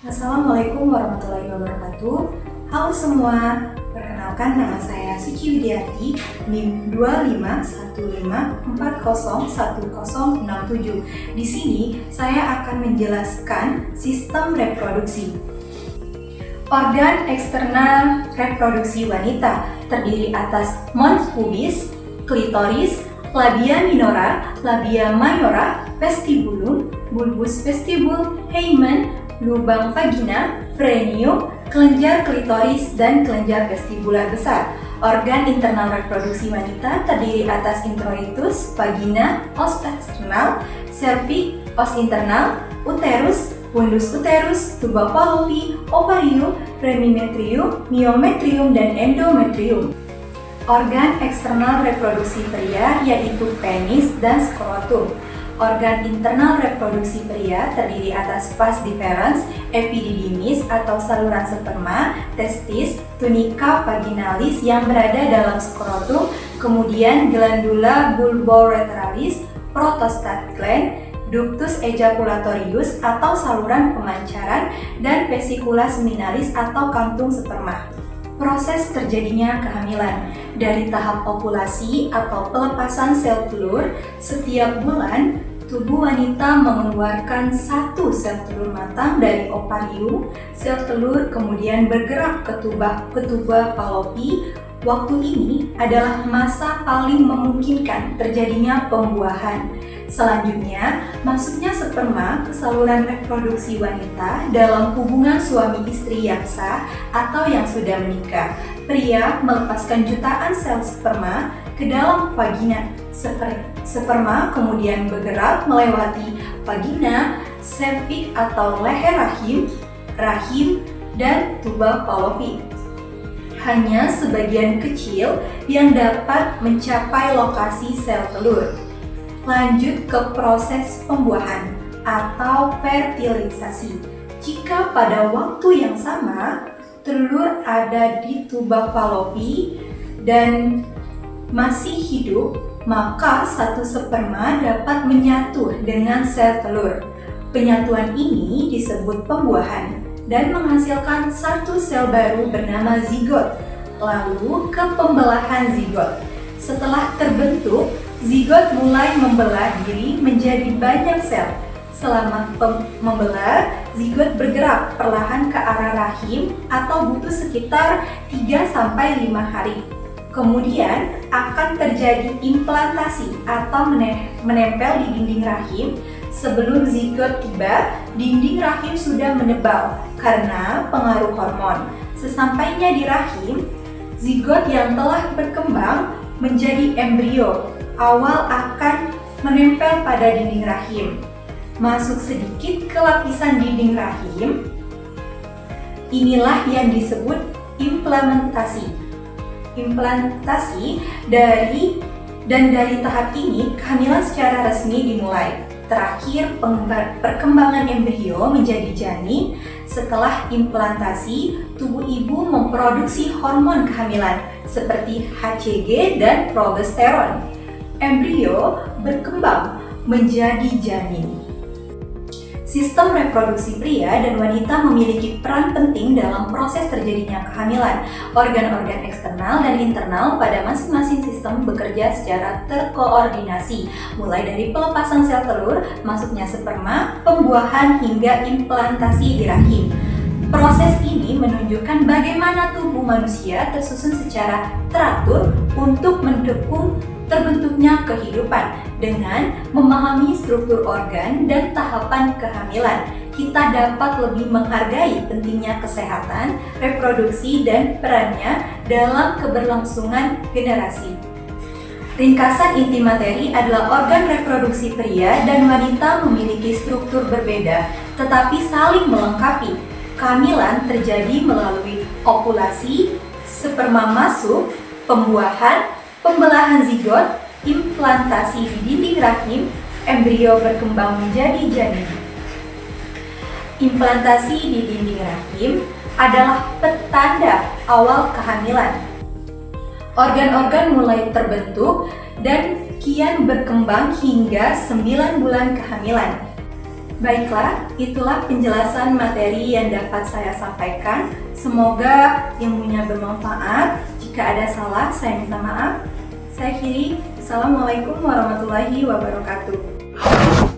Assalamualaikum warahmatullahi wabarakatuh. Halo semua, perkenalkan nama saya Suci Widiarti, NIM 2515401067. Di sini saya akan menjelaskan sistem reproduksi. Organ eksternal reproduksi wanita terdiri atas mons pubis, klitoris, labia minora, labia mayora, vestibulum, bulbus vestibul, hymen, lubang vagina, frenium, kelenjar klitoris, dan kelenjar vestibular besar. Organ internal reproduksi wanita terdiri atas introitus, vagina, os eksternal, cervix, os internal, uterus, fundus uterus, tuba fallopi, ovarium, remimetrium, myometrium, dan endometrium. Organ eksternal reproduksi pria yaitu penis dan skrotum. Organ internal reproduksi pria terdiri atas vas deferens, epididymis atau saluran sperma, testis, tunica vaginalis yang berada dalam skrotum, kemudian glandula bulboreteralis, protostat gland, ductus ejaculatorius atau saluran pemancaran, dan vesicula seminalis atau kantung sperma. Proses terjadinya kehamilan dari tahap ovulasi atau pelepasan sel telur. Setiap bulan, tubuh wanita mengeluarkan satu sel telur matang dari ovarium. Sel telur kemudian bergerak ke tuba fallopi. Waktu ini adalah masa paling memungkinkan terjadinya pembuahan. Selanjutnya, masuknya sperma ke saluran reproduksi wanita dalam hubungan suami istri yang sah atau yang sudah menikah. Pria melepaskan jutaan sel sperma ke dalam vagina. Sperma kemudian bergerak melewati vagina, cervix atau leher rahim, dan tuba fallopi. Hanya sebagian kecil yang dapat mencapai lokasi sel telur. Lanjut ke proses pembuahan atau fertilisasi. Jika pada waktu yang sama telur ada di tuba fallopi dan masih hidup, maka satu sperma dapat menyatu dengan sel telur. Penyatuan ini disebut pembuahan dan menghasilkan satu sel baru bernama zigot. Lalu ke pembelahan zigot. Setelah terbentuk, zigot mulai membelah diri menjadi banyak sel. Selama membelah, zigot bergerak perlahan ke arah rahim atau butuh sekitar 3-5 hari. Kemudian akan terjadi implantasi atau menempel di dinding rahim. Sebelum zigot tiba, dinding rahim sudah menebal karena pengaruh hormon. Sesampainya di rahim, zigot yang telah berkembang menjadi embrio. Awal akan menempel pada dinding rahim. Masuk sedikit ke lapisan dinding rahim. Inilah yang disebut implantasi. Dari tahap ini kehamilan secara resmi dimulai. Terakhir, perkembangan embrio menjadi janin. Setelah implantasi, tubuh ibu memproduksi hormon kehamilan seperti HCG dan progesteron. Embrio berkembang menjadi janin. Sistem reproduksi pria dan wanita memiliki peran penting dalam proses terjadinya kehamilan. Organ-organ eksternal dan internal pada masing-masing sistem bekerja secara terkoordinasi, mulai dari pelepasan sel telur, masuknya sperma, pembuahan, hingga implantasi di rahim. Proses ini menunjukkan bagaimana tubuh manusia tersusun secara teratur untuk mendukung terbentuknya kehidupan. Dengan memahami struktur organ dan tahapan kehamilan, kita dapat lebih menghargai pentingnya kesehatan, reproduksi, dan perannya dalam keberlangsungan generasi. Ringkasan inti materi adalah organ reproduksi pria dan wanita memiliki struktur berbeda, tetapi saling melengkapi. Kehamilan terjadi melalui ovulasi, sperma masuk, pembuahan, pembelahan zigot, implantasi di dinding rahim, embrio berkembang menjadi janin. Implantasi di dinding rahim adalah petanda awal kehamilan. Organ-organ mulai terbentuk dan kian berkembang hingga 9 bulan kehamilan. Baiklah, itulah penjelasan materi yang dapat saya sampaikan. Semoga ilmunya bermanfaat. Jika ada salah, saya minta maaf. Saya akhiri. Assalamualaikum warahmatullahi wabarakatuh.